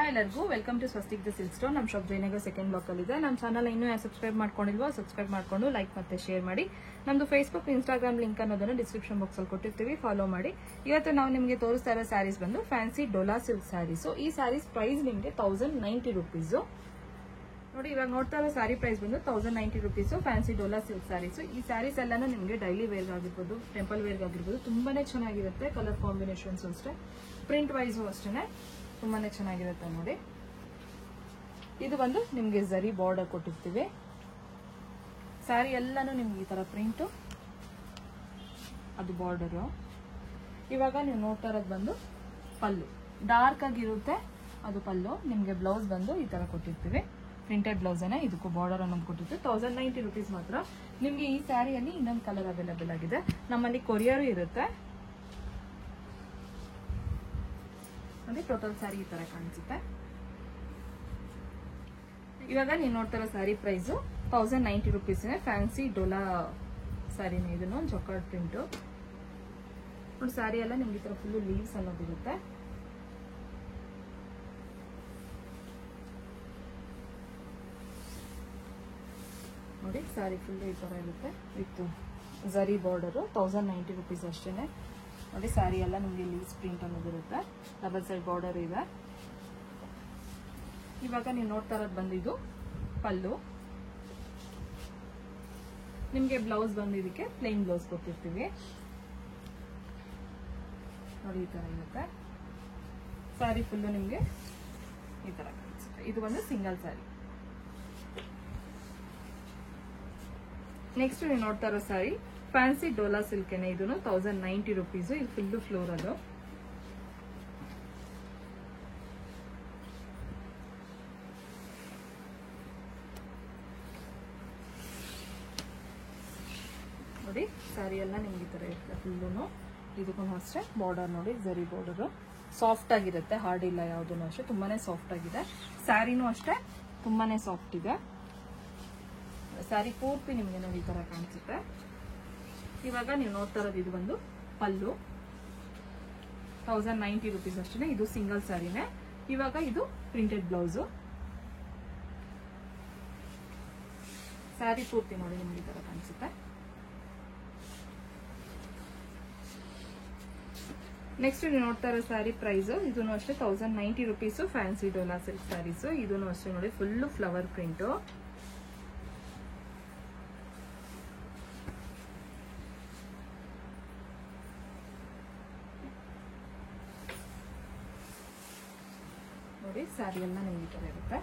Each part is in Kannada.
ಎಲ್ಲರಿಗೂ welcome to Swastik the silk store. ನಮ್ಮ ಶಾಪ್ ಜಯನಗರ್ ಸೆಕೆಂಡ್ ಬ್ಲಾಕ್ ಅಲ್ಲಿ ಇದೆ. ನಮ್ಮ ಚಾನಲ್ ಇನ್ನೂ ಸಬ್ಸ್ಕ್ರೈಬ್ ಮಾಡ್ಕೊಂಡಿಲ್ವೋ ಸಬ್ಸ್ಕ್ರೈಬ್ ಮಾಡ್ಕೊಂಡು ಲೈಕ್ ಮತ್ತೆ ಶೇರ್ ಮಾಡಿ. ನಮ್ದು ಫೇಸ್ಬುಕ್ ಇನ್ಸ್ಟಾಗ್ರಾಮ್ ಲಿಂಕ್ ಅನ್ನೋದನ್ನು ಡಿಸ್ಕ್ರಿಪ್ಷನ್ ಬಾಕ್ಸ್ ಅಲ್ಲಿ ಕೊಟ್ಟಿರ್ತೀವಿ, ಫಾಲೋ ಮಾಡಿ. ಇವತ್ತು ನಾವು ನಿಮಗೆ ತೋರಿಸ್ತಾ ಇರೋ ಸ್ಯಾರೀಸ್ ಬಂದು ಫ್ಯಾನ್ಸಿ ಡೋಲಾ ಸಿಲ್ಕ್ ಸ್ಯಾರೀಸ್. ಈ ಸ್ಯಾರೀಸ್ ಪ್ರೈಸ್ ನಿಮಗೆ 1090 rupees. ನೋಡಿ, ಇವಾಗ ನೋಡ್ತಾ ಇರೋ ಸ್ಯಾರಿ ಪ್ರೈಸ್ ಬಂದು 1090 rupees fancy dola silk sarees. ಈ ಸ್ಯಾರೀಸ್ ಎಲ್ಲಾನು ನಿಮಗೆ ಡೈಲಿ ವೇರ್ ಆಗಿರ್ಬೋದು, ಟೆಂಪಲ್ ವೇರ್ ಆಗಿರ್ಬೋದು, ತುಂಬಾನೇ ಚೆನ್ನಾಗಿರುತ್ತೆ. ಕಲರ್ ಕಾಂಬಿನೇಷನ್ಸ್ ಅಷ್ಟೇ, ಪ್ರಿಂಟ್ ವೈಸ್ ಅಷ್ಟೇ ತುಂಬಾನೇ ಚೆನ್ನಾಗಿರುತ್ತೆ. ನೋಡಿ, ಇದು ಬಂದು ನಿಮ್ಗೆ ಝರಿ ಬಾರ್ಡರ್ ಕೊಟ್ಟಿರ್ತೀವಿ. ಸ್ಯಾರಿ ಎಲ್ಲಾನು ನಿಮ್ಗೆ ಈ ತರ ಪ್ರಿಂಟ್, ಅದು ಬಾರ್ಡರು. ಇವಾಗ ನೀವು ನೋಡ್ತಾ ಇರೋದು ಬಂದು ಪಲ್ಲು, ಡಾರ್ಕ್ ಆಗಿರುತ್ತೆ ಅದು ಪಲ್ಲು. ನಿಮ್ಗೆ ಬ್ಲೌಸ್ ಬಂದು ಈ ತರ ಕೊಟ್ಟಿರ್ತೀವಿ, ಪ್ರಿಂಟೆಡ್ ಬ್ಲೌಸ್ ಅನ್ನ. ಇದಕ್ಕೂ ಬಾರ್ಡರ್ ಅನ್ನೋದು ಕೊಟ್ಟಿರ್ತೀವಿ. 1090 rupees ಮಾತ್ರ. ನಿಮ್ಗೆ ಈ ಸ್ಯಾರಿಯಲ್ಲಿ ಇನ್ನೊಂದು ಕಲರ್ ಅವೈಲೇಬಲ್ ಆಗಿದೆ. ನಮ್ಮಲ್ಲಿ ಕೊರಿಯರ್ ಇರುತ್ತೆ. ನೋಡಿ, ಟೋಟಲ್ ಸ್ಯಾರಿ ಈ ತರ ಕಾಣಿಸುತ್ತೆ. ಇವಾಗ ನೀವು ನೋಡ್ತಾ ಇರೋ ಸ್ಯಾರಿ ಪ್ರೈಸ್ 1090 rupees. ಫ್ಯಾನ್ಸಿ ಡೋಲಾ ಸ್ಯಾರಿನೇ. ಇದನ್ನು ಜೊಕಾರ್ಡ್ ಪ್ರಿಂಟ್ ನೋಡಿ. ಸ್ಯಾರಿ ಎಲ್ಲ ನಿಮ್ಗೆ ಈ ತರ ಫುಲ್ ಲೀವ್ಸ್ ಅನ್ನೋದಿರುತ್ತೆ. ನೋಡಿ, ಸ್ಯಾರಿ ಫುಲ್ ಈ ತರ ಇರುತ್ತೆ ವಿತ್ ಝರಿ ಬಾರ್ಡರ್. 1090 rupees ಅಷ್ಟೇನೆ. ನೋಡಿ, ಸ್ಯಾರಿ ಎಲ್ಲ ನಿಮ್ಗೆ ಲೀವ್ಸ್ ಪ್ರಿಂಟ್ ಅನ್ನೋದಿರುತ್ತೆ. ಡಬಲ್ ಸೈಡ್ ಬಾರ್ಡರ್ ಇದೆ. ಇವಾಗ ನೀವು ನೋಡ್ತಾ ಇರೋದು ಬಂದು ಇದು ಪಲ್ಲು. ನಿಮ್ಗೆ ಬ್ಲೌಸ್ ಬಂದು ಇದಕ್ಕೆ ಪ್ಲೇನ್ ಬ್ಲೌಸ್ ಕೊಟ್ಟಿರ್ತೀವಿ. ನೋಡಿ, ಈ ತರ ಇರುತ್ತೆ. ಸ್ಯಾರಿ ಫುಲ್ಲು ನಿಮ್ಗೆ ಈ ತರ ಕಾಣಿಸುತ್ತೆ. ಇದು ಬಂದು ಸಿಂಗಲ್ ಸ್ಯಾರಿ. ನೆಕ್ಸ್ಟ್ ನೀವು ನೋಡ್ತಾ ಇರೋ ಸ್ಯಾರಿ ಫ್ಯಾನ್ಸಿ ಡೋಲಾ ಸಿಲ್ಕ್. ಇದನ್ನು 1090 rupees. ಇದು ಫುಲ್ ಫ್ಲೋರ್ ಅದು. ನೋಡಿ, ಸ್ಯಾರಿ ಎಲ್ಲ ನಿಮ್ಗೆ ಈ ತರ ಇರುತ್ತೆ ಫುಲ್ಲು. ಇದಕ್ಕೂ ಅಷ್ಟೇ ಬಾರ್ಡರ್ ನೋಡಿ, ಝರಿ ಬಾರ್ಡರ್. ಸಾಫ್ಟ್ ಆಗಿರುತ್ತೆ, ಹಾರ್ಡ್ ಇಲ್ಲ ಯಾವುದೂ ಅಷ್ಟೇ. ತುಂಬಾನೇ ಸಾಫ್ಟ್ ಆಗಿದೆ. ಸ್ಯಾರಿನೂ ಅಷ್ಟೇ ತುಂಬಾನೇ ಸಾಫ್ಟ್ ಇದೆ. ಸ್ಯಾರಿ ಪೂರ್ತಿ ನಿಮ್ಗೆ ನೋಡಿ ಈ ತರ ಕಾಣಿಸುತ್ತೆ. ಇವಾಗ ನೀವು ನೋಡ್ತಾ ಇರೋದು ಇದು ಬಂದು ಪಲ್ಲು. 1090 rupees ಅಷ್ಟೇ. ಇದು ಸಿಂಗಲ್ ಸ್ಯಾರಿನೇ. ಇವಾಗ ಇದು ಪ್ರಿಂಟೆಡ್ ಬ್ಲೌಸ್. ಸ್ಯಾರಿ ಪೂರ್ತಿ ನೋಡಿ ನಿಮ್ಗೆ ಈ ತರ ಕಾಣಿಸುತ್ತೆ. ನೆಕ್ಸ್ಟ್ ನೀವು ನೋಡ್ತಾ ಇರೋ ಸ್ಯಾರಿ ಪ್ರೈಸ್ ಇದನ್ನು ಅಷ್ಟೇ 1090 rupees fancy dola silk sarees. ಇದನ್ನು ಅಷ್ಟೇ ನೋಡಿ, ಫುಲ್ ಫ್ಲವರ್ ಪ್ರಿಂಟ್. ನೋಡಿ, ಸ್ಯಾರಿ ಎಲ್ಲ ನಿಮ್ಗೆ ಈ ತರ ಇರುತ್ತೆ.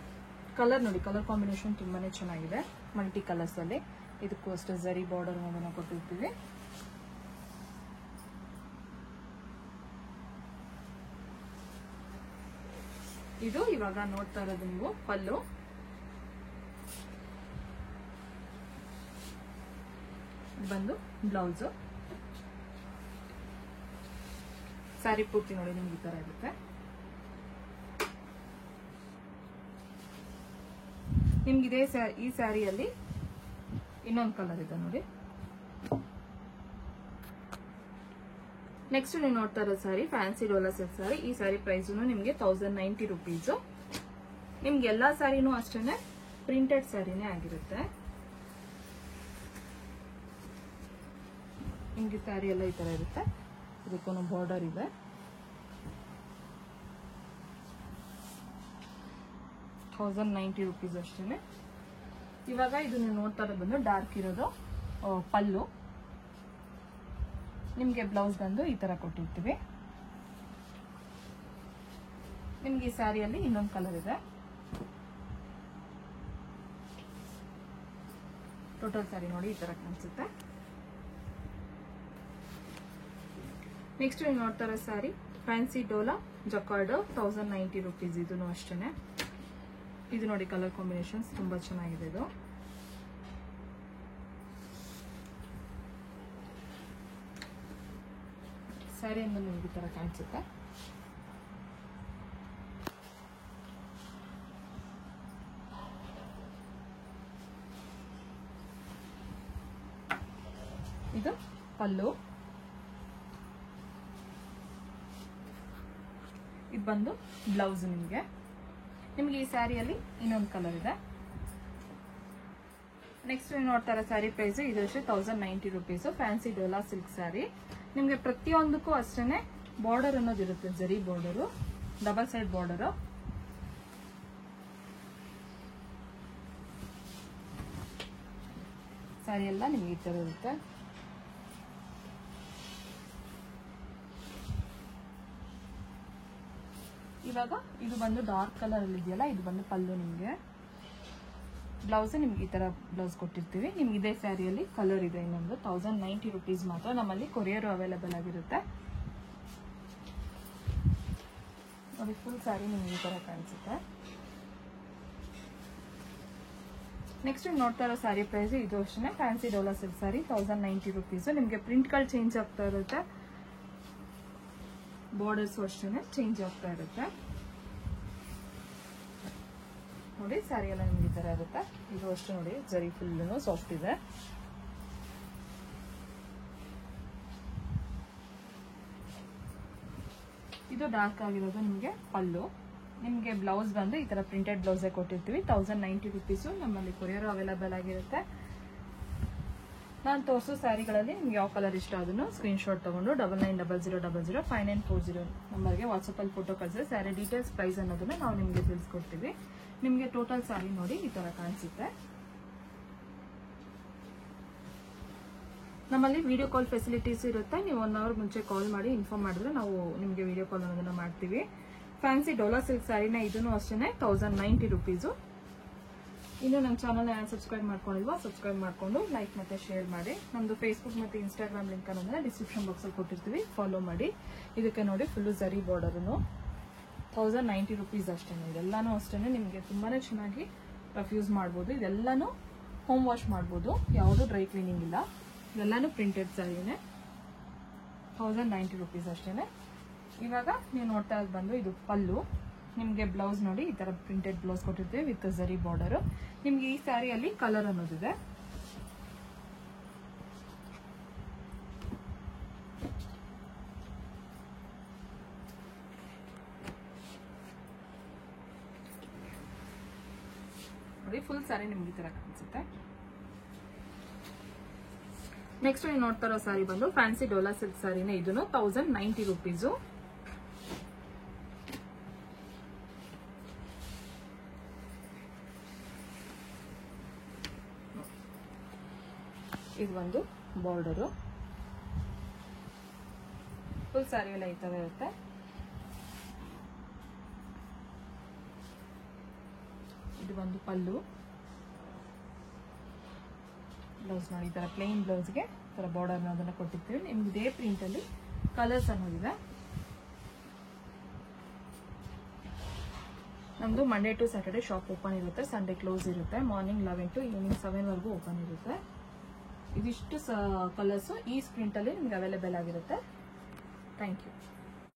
ಕಲರ್ ನೋಡಿ, ಕಲರ್ ಕಾಂಬಿನೇಷನ್ ತುಂಬಾನೇ ಚೆನ್ನಾಗಿದೆ. ಮಲ್ಟಿ ಕಲರ್ಸ್ ಅಲ್ಲಿ. ಇದಕ್ಕೂ ಅಷ್ಟೇ ಝರಿ ಬಾರ್ಡರ್ ಅನ್ನೋದನ್ನ ಕೊಟ್ಟಿರ್ತೀವಿ. ಇದು ಇವಾಗ ನೋಡ್ತಾ ಇರೋದು ನೀವು ಪಲ್ಲು. ಬಂದು ಬ್ಲೌಸ್. ಸ್ಯಾರಿ ಪೂರ್ತಿ ನೋಡಿ ನಿಮ್ಗೆ ಈ ತರ ಇರುತ್ತೆ. ನಿಮ್ಗಿದೆ ಈ ಸ್ಯಾರಿಯಲ್ಲಿ ಇನ್ನೊಂದು ಕಲರ್ ಇದೆ ನೋಡಿ. ನೆಕ್ಸ್ಟ್ ನೀವು ನೋಡ್ತಾ ಇರೋ ಸ್ಯಾರಿ ಫ್ಯಾನ್ಸಿ ಡೋಲಾ ಸಿಲ್ಕ್ ಸ್ಯಾರಿ. ಈ ಸ್ಯಾರಿ ಪ್ರೈಸ್ ನಿಮ್ಗೆ 1090 rupees. ನಿಮ್ಗೆ ಎಲ್ಲಾ ಸ್ಯಾರಿನೂ ಅಷ್ಟೇನೆ ಪ್ರಿಂಟೆಡ್ ಸ್ಯಾರಿನೇ ಆಗಿರುತ್ತೆ. ನಿಮ್ಗೆ ಸ್ಯಾರಿ ಎಲ್ಲ ಈ ತರ ಇರುತ್ತೆ. ಇದಕ್ಕೂ ಬಾರ್ಡರ್ ಇದೆ. ₹1090 ಅಷ್ಟೇನೆ. ಇವಾಗ ಇದು ನೀವು ನೋಡ್ತಾ ಇರೋದು ಬಂದು ಡಾರ್ಕ್ ಇರೋದು ಪಲ್ಲು. ನಿಮ್ಗೆ ಬ್ಲೌಸ್ ಬಂದು ಈ ತರ ಕೊಟ್ಟಿರ್ತೀವಿ. ನಿಮ್ಗೆ ಈ ಸ್ಯಾರಿಯಲ್ಲಿ ಇನ್ನೊಂದು ಕಲರ್ ಇದೆ. ಟೋಟಲ್ ಸ್ಯಾರಿ ನೋಡಿ ಈ ತರ ಕಾಣಿಸುತ್ತೆ. ನೆಕ್ಸ್ಟ್ ನೀವು ನೋಡ್ತಾ ಇರೋ sari fancy Dhola jacquard 1090 rupees. ಇದನ್ನು ಅಷ್ಟೇನೆ. ಇದು ನೋಡಿ, ಕಲರ್ ಕಾಂಬಿನೇಷನ್ಸ್ ತುಂಬಾ ಚೆನ್ನಾಗಿದೆ. ಇದು ಸ್ಯಾರಿ ಅಂದ್ರೆ ನಿಮ್ಗೆ ಈ ತರ ಕಾಣಿಸುತ್ತೆ. ಇದು ಪಲ್ಲು. ಇದು ಬಂದು ಬ್ಲೌಸ್. ನಿಮಗೆ ನಿಮ್ಗೆ ಈ ಸ್ಯಾರಿಯಲ್ಲಿ ಇನ್ನೊಂದು ಕಲರ್ ಇದೆ. ನೆಕ್ಸ್ಟ್ ನೀವು ನೋಡ್ತಾ ಇರೋ ಸ್ಯಾರಿ ಪ್ರೈಸ್ ಇದು ಅಷ್ಟೇ 1090 rupees. Fancy dola silk sari. ನಿಮ್ಗೆ ಪ್ರತಿಯೊಂದಕ್ಕೂ ಅಷ್ಟೇ ಬಾರ್ಡರ್ ಅನ್ನೋದಿರುತ್ತೆ, ಜರಿ border, double side border. Sari ಎಲ್ಲ ನಿಮ್ಗೆ ಈ ತರ ಇರುತ್ತೆ. ಇವಾಗ ಇದು ಬಂದು ಡಾರ್ಕ್ ಕಲರ್ ಅಲ್ಲಿ ಇದೆಯಲ್ಲ, ಇದು ಬಂದು ಪಲ್ಲು. ನಿಮ್ಗೆ ಬ್ಲೌಸ್ ನಿಮ್ಗೆ ಈ ತರ ಬ್ಲೌಸ್ ಕೊಟ್ಟಿರ್ತೀವಿ. ನಿಮ್ಗೆ ಇದೇ ಸ್ಯಾರಿಯಲ್ಲಿ ಕಲರ್ ಇದೆ ಇನ್ನೊಂದು. 1090 rupees ಮಾತ್ರ. ನಮ್ಮಲ್ಲಿ ಕೊರಿಯರ್ ಅವೈಲೇಬಲ್ ಆಗಿರುತ್ತೆ ನೋಡಿ. ಫುಲ್ ಸ್ಯಾರಿ ನಿಮ್ಗೆ ಈ ತರ ಕಾಣಿಸುತ್ತೆ. ನೆಕ್ಸ್ಟ್ ನೋಡ್ತಾ ಇರೋ ಸ್ಯಾರಿ ಪ್ರೈಸ್ ಇದು ಅಷ್ಟೇ fancy dola silk sari 1090 rupees. ನಿಮ್ಗೆ ಪ್ರಿಂಟ್ಗಳು ಚೇಂಜ್ ಆಗ್ತಾ ಇರುತ್ತೆ, ಬಾರ್ಡರ್ಸ್ ಅಷ್ಟೇ ಚೇಂಜ್ ಆಗ್ತಾ ಇರುತ್ತೆ ನೋಡಿ. ಸ್ಯಾರಿ ಎಲ್ಲ ನಿಮ್ಗೆ ಈ ತರ ಇರುತ್ತೆ. ಇದು ಅಷ್ಟು ನೋಡಿ, ಜರಿ ಫುಲ್ ಸಾಫ್ಟ್ ಇದೆ. ಇದು ಡಾರ್ಕ್ ಆಗಿರೋದು ನಿಮ್ಗೆ ಪಲ್ಲು. ನಿಮ್ಗೆ ಬ್ಲೌಸ್ ಬಂದು ಈ ತರ ಪ್ರಿಂಟೆಡ್ ಬ್ಲೌಸೇ ಕೊಟ್ಟಿರ್ತೀವಿ. 1090 rupees. ನಮ್ಮಲ್ಲಿ ಕೊರಿಯರ್ ಅವೈಲೇಬಲ್ ಆಗಿರುತ್ತೆ. ನಾನು ತೋರಿಸೋ ಸ್ಯಾರಿಗಳಲ್ಲಿ ನಿಮ್ಗೆ ಯಾವ ಕಲರ್ ಇಷ್ಟ ಅದನ್ನು ಸ್ಕ್ರೀನ್ ಶಾಟ್ ತಗೊಂಡು 9900005940 ನಂಬರ್ಗೆ ವಾಟ್ಸಪ್ಪಲ್ಲಿ ಫೋಟೋ ಕಳಿಸಿದ್ರೆ ಸ್ಯಾರಿ ಡೀಟೇಲ್ಸ್, ಪ್ರೈಸ್ ಅನ್ನೋದನ್ನ ನಾವು ನಿಮಗೆ ತಿಳಿಸ್ಕೊಡ್ತೀವಿ. ನಿಮಗೆ ಟೋಟಲ್ ಸ್ಯಾರಿ ನೋಡಿ ಈ ತರ ಕಾಣಿಸುತ್ತೆ. ನಮ್ಮಲ್ಲಿ ವಿಡಿಯೋ ಕಾಲ್ ಫೆಸಿಲಿಟೀಸ್ ಇರುತ್ತೆ. ನೀವು 1 hour ಮುಂಚೆ ಕಾಲ್ ಮಾಡಿ ಇನ್ಫಾರ್ಮ್ ಮಾಡಿದ್ರೆ ನಾವು ನಿಮಗೆ ವಿಡಿಯೋ ಕಾಲ್ ಅನ್ನೋದನ್ನ ಮಾಡ್ತೀವಿ. ಫ್ಯಾನ್ಸಿ ಡೋಲಾ ಸಿಲ್ಕ್ ಸ್ಯಾರಿನ ಇದನ್ನು ಅಷ್ಟೇ 1090 rupees. ಇನ್ನು ನಮ್ಮ ಚಾನಲ್ ಸಬ್ಸ್ಕ್ರೈಬ್ ಮಾಡ್ಕೊಂಡಿಲ್ವಾ, ಸಬ್ಸ್ಕ್ರೈಬ್ ಮಾಡ್ಕೊಂಡು ಲೈಕ್ ಮತ್ತೆ ಶೇರ್ ಮಾಡಿ. ನಮ್ದು ಫೇಸ್ಬುಕ್ ಮತ್ತೆ ಇನ್ಸ್ಟಾಗ್ರಾಮ್ ಲಿಂಕ್ ಅನ್ನೋದನ್ನ ಡಿಸ್ಕ್ರಿಪ್ಷನ್ ಬಾಕ್ಸ್ ಅಲ್ಲಿ ಕೊಟ್ಟಿರ್ತೀವಿ, ಫಾಲೋ ಮಾಡಿ. ಇದಕ್ಕೆ ನೋಡಿ ಫುಲ್ ಜರಿ ಬಾರ್ಡರ್ನು 1090 rupees ಅಷ್ಟೇ. ಇದೆಲ್ಲಾನು ಅಷ್ಟೇ ನಿಮಗೆ ತುಂಬಾನೇ ಚೆನ್ನಾಗಿ ರಫ್ ಯೂಸ್ ಮಾಡ್ಬೋದು. ಇದೆಲ್ಲಾನು ಹೋಮ್ ವಾಶ್ ಮಾಡ್ಬೋದು, ಯಾವುದು ಡ್ರೈ ಕ್ಲೀನಿಂಗ್ ಇಲ್ಲ. ಇದೆಲ್ಲಾನು ಪ್ರಿಂಟೆಡ್ ಸ್ಯಾರಿನೇ 1090 rupees ಅಷ್ಟೇ. ಇವಾಗ ನೀವು ನೋಡ್ತಾ ಇರೋದು ಬಂದು ಇದು ಪಲ್ಲು. ನಿಮಗೆ ಬ್ಲೌಸ್ ನೋಡಿ ಈ ತರ ಪ್ರಿಂಟೆಡ್ ಬ್ಲೌಸ್ ಕೊಟ್ಟಿರ್ತೀವಿ ವಿತ್ ಜರಿ ಬಾರ್ಡರ್. ನಿಮ್ಗೆ ಈ ಸ್ಯಾರಿಯಲ್ಲಿ ಕಲರ್ ಅನ್ನೋದಿದೆ. ನೋಡಿ ಫುಲ್ ಸ್ಯಾರಿ ನಿಮ್ಗೆ ಈ ತರ ಕಾಣಿಸುತ್ತೆ. ನೆಕ್ಸ್ಟ್ ನೀವು ನೋಡ್ತಾ ಇರೋ ಸ್ಯಾರಿ ಬಂದು ಫ್ಯಾನ್ಸಿ ಡೋಲಾ ಸಿಲ್ಕ್ ಸ್ಯಾರಿನೇ. ಇದನ್ನು 1090 rupees. ಇದು ಒಂದು ಬಾರ್ಡರು. ಫುಲ್ ಸ್ಯಾರಿ ಎಲ್ಲ ಈ ತರ ಇರುತ್ತೆ. ಇದು ಒಂದು ಪಲ್ಲು. ಬ್ಲೌಸ್ ನೋಡಿ ಈ ತರ ಪ್ಲೇನ್ ಬ್ಲೌಸ್ಗೆ ಈ ತರ ಬಾರ್ಡರ್ ಅನ್ನೋದನ್ನ ಕೊಟ್ಟಿರ್ತೀವಿ. ನಿಮ್ಗೆ ಇದೇ ಪ್ರಿಂಟ್ ಅಲ್ಲಿ ಕಲರ್ಸ್ ಅನ್ನೋದಿದೆ. ನಮ್ದು Monday to Saturday shop open ಇರುತ್ತೆ, ಸಂಡೇ ಕ್ಲೋಸ್ ಇರುತ್ತೆ. ಮಾರ್ನಿಂಗ್ 11 to ಈವ್ನಿಂಗ್ 7 ವರೆಗೂ ಓಪನ್ ಇರುತ್ತೆ. ಇದಿಷ್ಟು ಕಲರ್ಸ್ ಈ ಸ್ಕ್ರೀನ್ ಅಲ್ಲಿ ನಿಮ್ಗೆ ಅವೈಲೇಬಲ್ ಆಗಿರುತ್ತೆ. Thank you.